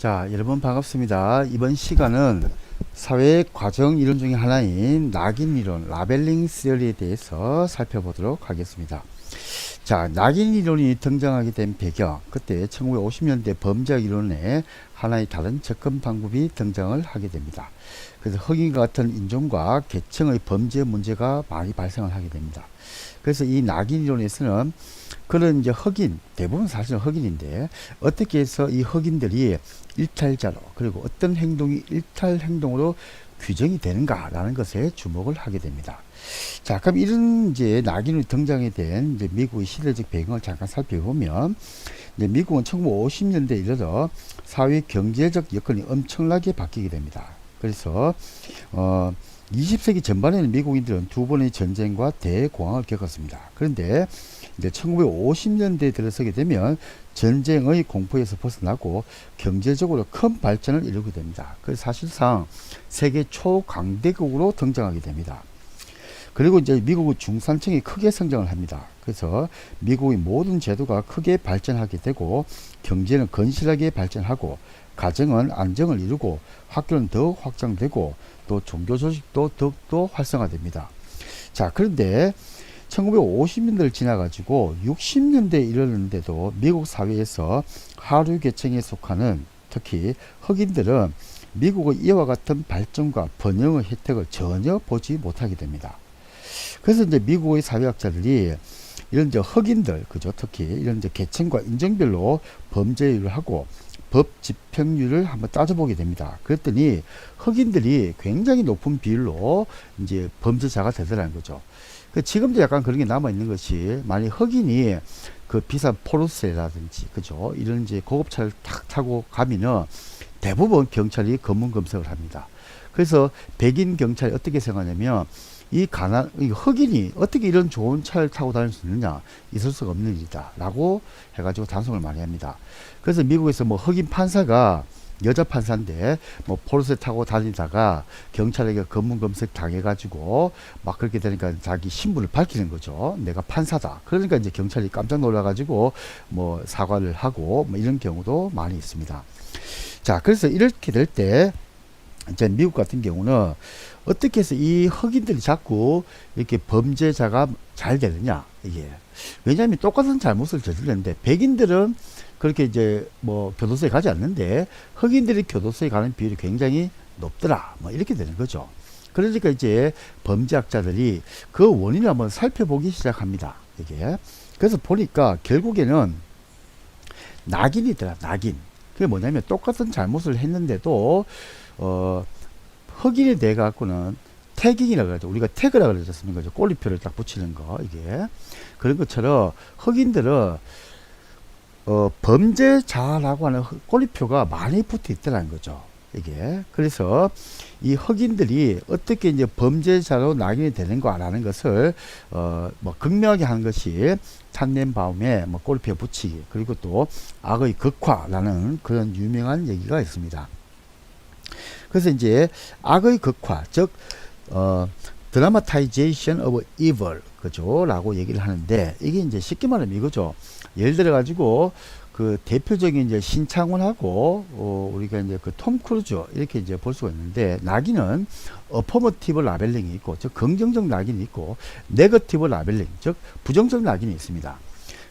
자, 여러분 반갑습니다. 이번 시간은 사회 과정 이론 중에 하나인 낙인 이론, 라벨링 시리에 대해서 살펴보도록 하겠습니다. 자, 낙인 이론이 등장하게 된 배경, 그때 1950년대 범죄학 이론에 하나의 다른 접근 방법이 등장을 하게 됩니다. 그래서 흑인과 같은 인종과 계층의 범죄 문제가 많이 발생을 하게 됩니다. 그래서 이 낙인 이론에서는 그런 이제 흑인, 대부분 사실은 흑인인데 어떻게 해서 이 흑인들이 일탈자로, 그리고 어떤 행동이 일탈 행동으로 규정이 되는가라는 것에 주목을 하게 됩니다. 자, 그럼 이런 이제 낙인이 등장이 된 이제 미국의 시대적 배경을 잠깐 살펴보면, 이제 미국은 1950년대에 이르러 사회 경제적 여건이 엄청나게 바뀌게 됩니다. 그래서 20세기 전반에는 미국인들은 두 번의 전쟁과 대공황을 겪었습니다. 그런데 이제 1950년대에 들어서게 되면 전쟁의 공포에서 벗어나고 경제적으로 큰 발전을 이루게 됩니다. 그래서 사실상 세계 초강대국으로 등장하게 됩니다. 그리고 이제 미국의 중산층이 크게 성장을 합니다. 그래서 미국의 모든 제도가 크게 발전하게 되고 경제는 건실하게 발전하고 가정은 안정을 이루고 학교는 더욱 확장되고 또 종교 조직도 더욱더 활성화됩니다. 자, 그런데 1950년대를 지나가지고 60년대에 이르렀는데도 미국 사회에서 하류 계층에 속하는 특히 흑인들은 미국의 이와 같은 발전과 번영의 혜택을 전혀 보지 못하게 됩니다. 그래서 이제 미국의 사회학자들이 이런 이제 흑인들, 그죠? 특히 이런 이제 계층과 인종별로 범죄율을 하고 법 집행률을 한번 따져보게 됩니다. 그랬더니 흑인들이 굉장히 높은 비율로 이제 범죄자가 되더라는 거죠. 지금도 약간 그런 게 남아있는 것이, 만약 흑인이 그 비싼 포르쉐라든지, 그죠? 이런 이제 고급차를 탁 타고 가면은 대부분 경찰이 검문 검색을 합니다. 그래서 백인 경찰이 어떻게 생각하냐면, 이 흑인이 어떻게 이런 좋은 차를 타고 다닐 수 있느냐, 있을 수가 없는 일이다 라고 해가지고 단속을 많이 합니다. 그래서 미국에서 뭐 흑인 판사가 여자 판사인데 뭐 포르쉐 타고 다니다가 경찰에게 검문 검색 당해가지고 막 그렇게 되니까 자기 신분을 밝히는 거죠. 내가 판사다. 그러니까 이제 경찰이 깜짝 놀라가지고 뭐 사과를 하고 뭐 이런 경우도 많이 있습니다. 자, 그래서 이렇게 될 때 이제 미국 같은 경우는 어떻게 해서 이 흑인들이 자꾸 이렇게 범죄자가 잘 되느냐, 이게. 왜냐하면 똑같은 잘못을 저질렀는데 백인들은 그렇게 이제 뭐 교도소에 가지 않는데 흑인들이 교도소에 가는 비율이 굉장히 높더라, 뭐 이렇게 되는 거죠. 그러니까 이제 범죄학자들이 그 원인을 한번 살펴보기 시작합니다, 이게. 그래서 보니까 결국에는 낙인이더라, 낙인. 그게 뭐냐면 똑같은 잘못을 했는데도 흑인에 대해 갖고는 태깅이라고 그러죠. 우리가 태그라고 그러지 않습니까? 꼬리표를 딱 붙이는 거, 이게. 그런 것처럼 흑인들은 범죄자라고 하는 꼬리표가 많이 붙어 있다는 거죠, 이게. 그래서 이 흑인들이 어떻게 이제 범죄자로 낙인이 되는가라는 것을 뭐 극명하게 하는 것이 탄넨바움의 뭐 꼬리표 붙이기, 그리고 또 악의 극화라는 그런 유명한 얘기가 있습니다. 그래서 이제 악의 극화, 즉 드라마타이제이션 오브 이블, 그죠? 라고 얘기를 하는데, 이게 이제 쉽게 말하면 이거죠. 예를 들어 가지고 그 대표적인 이제 신창훈하고 우리가 이제 그 톰 크루즈 이렇게 이제 볼 수가 있는데, 낙인은 어퍼머티브 라벨링이 있고, 즉 긍정적 낙인이 있고, 네거티브 라벨링, 즉 부정적 낙인이 있습니다.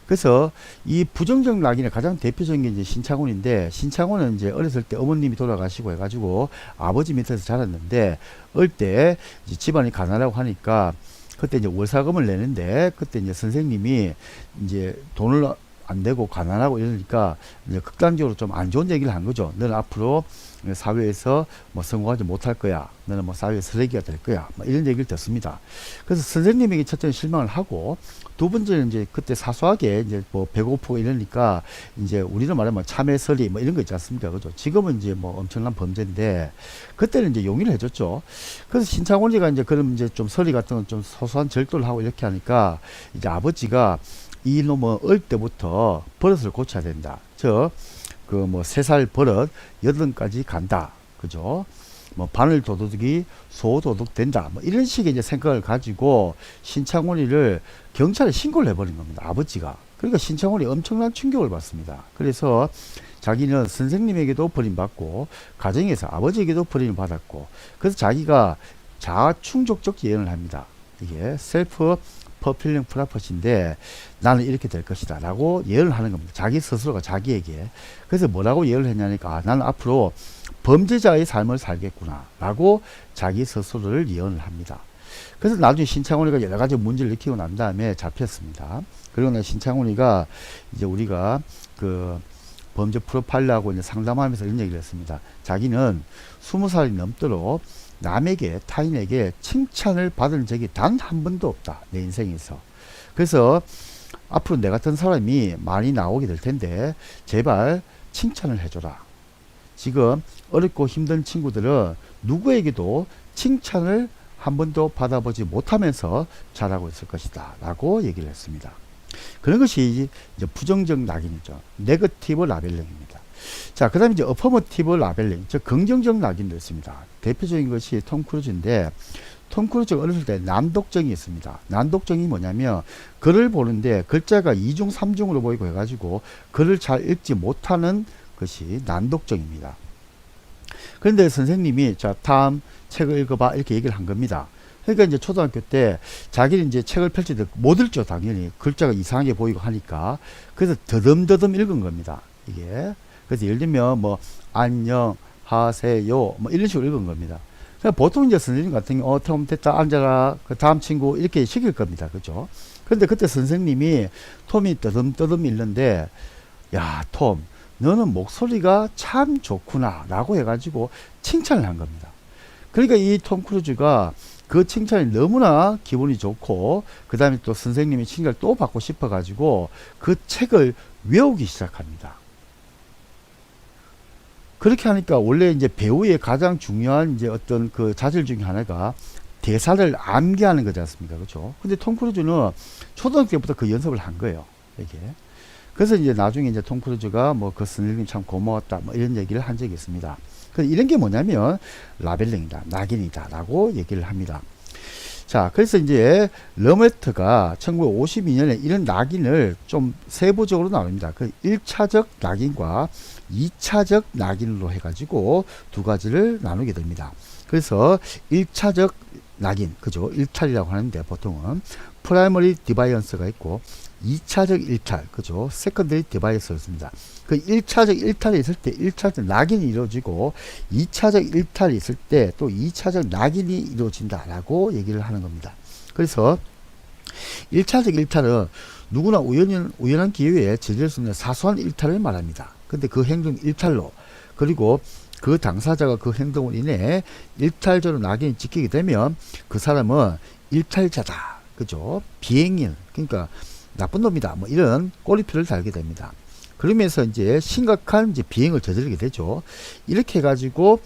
그래서 이 부정적 낙인의 가장 대표적인 게 이제 신창훈인데, 신창훈은 이제 어렸을 때 어머님이 돌아가시고 해가지고 아버지 밑에서 자랐는데, 어릴 때 이제 집안이 가난하고 하니까 그때 이제 월사금을 내는데, 그때 이제 선생님이 이제 돈을 안 내고 가난하고 이러니까 이제 극단적으로 좀 안 좋은 얘기를 한 거죠. 너는 앞으로 사회에서 뭐 성공하지 못할 거야. 너는 뭐 사회 쓰레기가 될 거야. 뭐 이런 얘기를 듣습니다. 그래서 선생님에게 첫째는 실망을 하고, 두 번째는 이제 그때 사소하게 이제 뭐 배고프고 이러니까 이제 우리는 말하면 참외서리 뭐 이런 거 있지 않습니까? 그죠? 지금은 이제 뭐 엄청난 범죄인데 그때는 이제 용인을 해줬죠. 그래서 신창훈이가 이제 그럼 이제 좀 서리 같은 건 좀 소소한 절도를 하고 이렇게 하니까 이제 아버지가 이 놈은 어릴 때부터 버릇을 고쳐야 된다. 즉, 그 뭐 3살 버릇 8까지 간다. 그죠? 뭐 바늘 도둑이 소도둑 된다. 뭐 이런 식의 이제 생각을 가지고 신창훈이를 경찰에 신고를 해버린 겁니다, 아버지가. 그러니까 신창훈이 엄청난 충격을 받습니다. 그래서 자기는 선생님에게도 버림받고 가정에서 아버지에게도 버림을 받았고 그래서 자기가 자아 충족적 예언을 합니다. 이게 셀프 퍼필링 프로퍼시인데 나는 이렇게 될 것이다 라고 예언을 하는 겁니다. 자기 스스로가 자기에게. 그래서 뭐라고 예언을 했냐니까 나는 앞으로 범죄자의 삶을 살겠구나 라고 자기 스스로를 예언을 합니다. 그래서 나중에 신창훈이가 여러 가지 문제를 일으키고 난 다음에 잡혔습니다. 그리고 나 신창훈이가 이제 우리가 그 범죄 프로파일러하고 이제 상담하면서 이런 얘기를 했습니다. 자기는 20살이 넘도록 남에게 타인에게 칭찬을 받은 적이 단 한 번도 없다. 내 인생에서. 그래서 앞으로 내 같은 사람이 많이 나오게 될 텐데 제발 칭찬을 해줘라. 지금 어렵고 힘든 친구들은 누구에게도 칭찬을 한 번도 받아보지 못하면서 자라고 있을 것이다 라고 얘기를 했습니다. 그런 것이 이제 부정적 낙인이죠. 네거티브 라벨링입니다. 자, 그 다음에 이제 어퍼머티브 라벨링, 즉 긍정적 낙인도 있습니다. 대표적인 것이 톰 크루즈인데 톰 크루즈가 어렸을 때 난독증이 있습니다. 난독증이 뭐냐면 글을 보는데 글자가 2중 3중으로 보이고 해가지고 글을 잘 읽지 못하는 것이 난독증입니다. 그런데 선생님이 자 다음 책을 읽어봐 이렇게 얘기를 한 겁니다. 그러니까 이제 초등학교 때 자기는 이제 책을 펼칠 때 못 읽죠. 당연히 글자가 이상하게 보이고 하니까. 그래서 더듬더듬 읽은 겁니다. 이게 그래서 예를 들면 뭐 안녕 하세요 뭐 이런 식으로 읽은 겁니다. 그러니까 보통 이제 선생님 같은 경우 톰 됐다 앉아라 그 다음 친구 이렇게 시킬 겁니다. 그죠? 그런데 그때 선생님이 톰이 더듬더듬 읽는데 야 톰 너는 목소리가 참 좋구나 라고 해가지고 칭찬을 한 겁니다. 그러니까 이 톰 크루즈가 그 칭찬이 너무나 기분이 좋고 그 다음에 또 선생님이 칭찬을 또 받고 싶어 가지고 그 책을 외우기 시작합니다. 그렇게 하니까 원래 이제 배우의 가장 중요한 이제 어떤 그 자질 중에 하나가 대사를 암기하는 거지 않습니까? 그렇죠? 근데 톰 크루즈는 초등학교 때부터 그 연습을 한 거예요. 이게. 그래서 이제 나중에 이제 톰 크루즈가 뭐 그 선생님 참 고마웠다 뭐 이런 얘기를 한 적이 있습니다. 이런 게 뭐냐면 라벨링이다, 낙인이다 라고 얘기를 합니다. 자, 그래서 이제 러메트가 1952년에 이런 낙인을 좀 세부적으로 나눕니다. 그 1차적 낙인과 2차적 낙인으로 해가지고 두 가지를 나누게 됩니다. 그래서 1차적 낙인, 그죠? 일탈이라고 하는데 보통은 프라이머리 디바이언스가 있고 2차적 일탈, 그죠? 세컨더리 디바이언스가 있습니다. 그 1차적 일탈이 있을 때 1차적 낙인이 이루어지고 2차적 일탈이 있을 때 또 2차적 낙인이 이루어진다라고 얘기를 하는 겁니다. 그래서 1차적 일탈은 누구나 우연한 기회에 저지를 수 있는 사소한 일탈을 말합니다. 근데 그 행동 일탈로 그리고 그 당사자가 그 행동을 인해 일탈적으로 낙인이 찍히게 되면 그 사람은 일탈자다. 그죠? 비행인, 그러니까 나쁜 놈이다. 뭐 이런 꼬리표를 달게 됩니다. 그러면서 이제 심각한 이제 비행을 저지르게 되죠. 이렇게 해가지고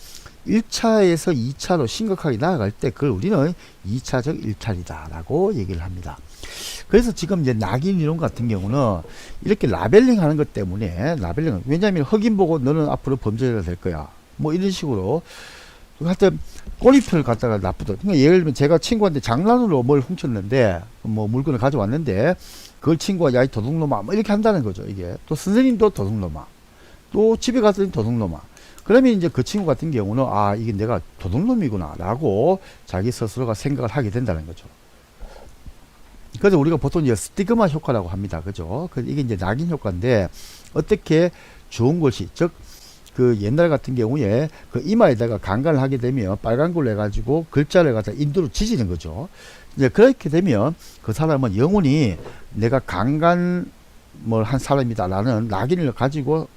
1차에서 2차로 심각하게 나아갈 때 그걸 우리는 2차적 일탈이다 라고 얘기를 합니다. 그래서 지금 이제 낙인 이론 같은 경우는 이렇게 라벨링 하는 것 때문에 라벨링, 왜냐하면 흑인 보고 너는 앞으로 범죄자가 될 거야. 뭐 이런 식으로 하여튼 꼬리표를 갖다가 나쁘다. 그러니까 예를 들면 제가 친구한테 장난으로 뭘 훔쳤는데 뭐 물건을 가져왔는데 그걸 친구가 야이 도둑놈아 뭐 이렇게 한다는 거죠. 이게 또 선생님도 도둑놈아 또 집에 갔더니 도둑놈아. 그러면 이제 그 친구 같은 경우는 아 이게 내가 도둑놈이구나 라고 자기 스스로가 생각을 하게 된다는 거죠. 그래서 우리가 보통 이제 스티그마 효과라고 합니다. 그죠? 이게 이제 낙인 효과인데 어떻게 좋은 것이 즉 그 옛날 같은 경우에 그 이마에다가 강간을 하게 되면 빨간 걸로 해가지고 글자를 갖다 인두로 지지는 거죠. 이제 그렇게 되면 그 사람은 영원히 내가 강간을 한 사람이다라는 낙인을 가지고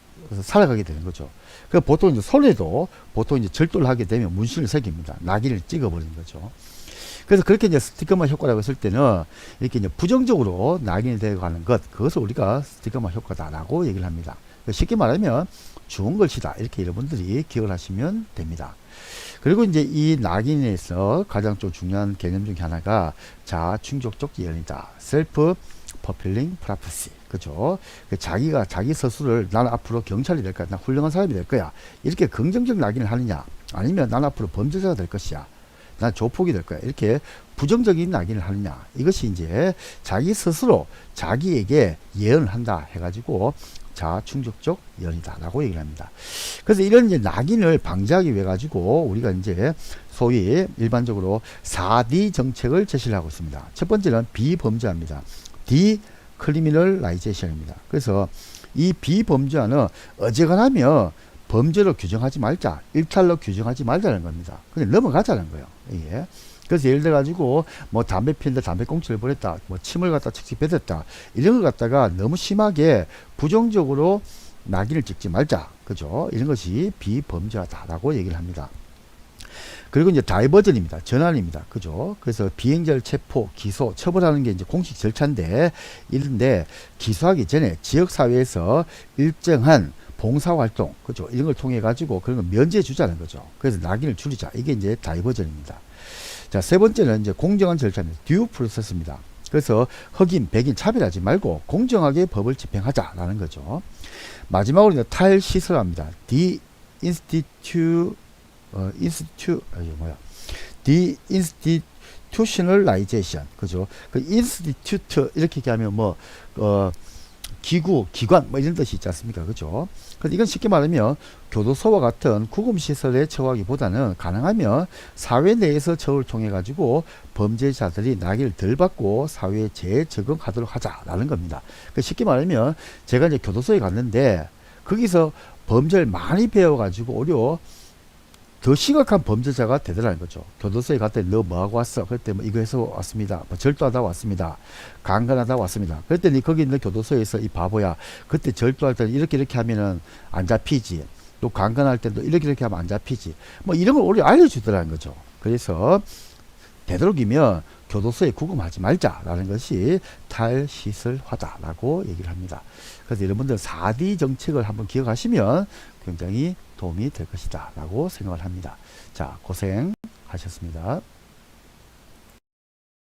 살아가게 되는 거죠. 그 보통 이제 손에도 보통 이제 절도를 하게 되면 문신을 새깁니다. 낙인을 찍어버리는 거죠. 그래서 그렇게 이제 스티그마 효과라고 했을 때는 이렇게 이제 부정적으로 낙인이 되어가는 것, 그것을 우리가 스티그마 효과다라고 얘기를 합니다. 쉽게 말하면 좋은 것이다. 이렇게 여러분들이 기억을 하시면 됩니다. 그리고 이제 이 낙인에서 가장 좀 중요한 개념 중에 하나가 자아 충족적 예언이다. 셀프 퍼필링 프로페시. 그죠? 자기가 자기 스스로를 나는 앞으로 경찰이 될 거야. 나 훌륭한 사람이 될 거야. 이렇게 긍정적 낙인을 하느냐? 아니면 나는 앞으로 범죄자가 될 것이야. 난 조폭이 될 거야. 이렇게 부정적인 낙인을 하느냐. 이것이 이제 자기 스스로 자기에게 예언을 한다 해가지고 자충족적 연이다라고 얘기를 합니다. 그래서 이런 이제 낙인을 방지하기 위해 가지고 우리가 이제 소위 일반적으로 4D 정책을 제시를 하고 있습니다. 첫 번째는 비범죄화입니다. 디크리미널라이제이션입니다. 그래서 이 비범죄화는 어지간하면 범죄로 규정하지 말자, 일탈로 규정하지 말자는 겁니다. 그냥 넘어가자는 거예요. 예. 그래서 예를 들어 가지고 뭐 담배 피는데 담배 꽁초를 버렸다, 뭐 침을 갖다 칙칙 뱉었다, 이런 걸 갖다가 너무 심하게 부정적으로 낙인을 찍지 말자, 그죠? 이런 것이 비범죄하다라고 얘기를 합니다. 그리고 이제 다이버전입니다. 전환입니다. 그죠? 그래서 비행자를 체포, 기소, 처벌하는 게 이제 공식 절차인데, 이런데 기소하기 전에 지역사회에서 일정한 봉사활동, 그죠? 이런 걸 통해 가지고 그런 걸 면제해 주자는 거죠. 그래서 낙인을 줄이자. 이게 이제 다이버전입니다. 자, 세 번째는 이제 공정한 절차입니다. 듀 프로세스입니다. 그래서 흑인, 백인 차별하지 말고 공정하게 법을 집행하자라는 거죠. 마지막으로 이제 탈시설화입니다. 디인스티튜셔널라이제이션, 그죠? 그 인스티튜트 이렇게 얘기하면 뭐 기구, 기관 뭐 이런 뜻이 있지 않습니까? 그죠? 근데 이건 쉽게 말하면 교도소와 같은 구금시설에 처하기보다는 가능하면 사회 내에서 처우를 통해 가지고 범죄자들이 낙인을 덜 받고 사회에 재적응하도록 하자라는 겁니다. 그러니까 쉽게 말하면 제가 이제 교도소에 갔는데 거기서 범죄를 많이 배워 가지고 오히려 더 심각한 범죄자가 되더라는 거죠. 교도소에 갔더니 너 뭐하고 왔어? 그랬더니 뭐 이거 해서 왔습니다. 뭐 절도하다 왔습니다. 강간하다 왔습니다. 그랬더니 거기 있는 교도소에서 이 바보야, 그때 절도할 때는 이렇게 하면은 안 잡히지. 또 강간할 때도 이렇게 하면 안 잡히지. 뭐 이런 걸 오히려 알려주더라는 거죠. 그래서 되도록이면 교도소에 구금하지 말자라는 것이 탈시설화다라고 얘기를 합니다. 그래서 여러분들 4D 정책을 한번 기억하시면 굉장히 도움이 될 것이다 라고 생각을 합니다. 자, 고생하셨습니다.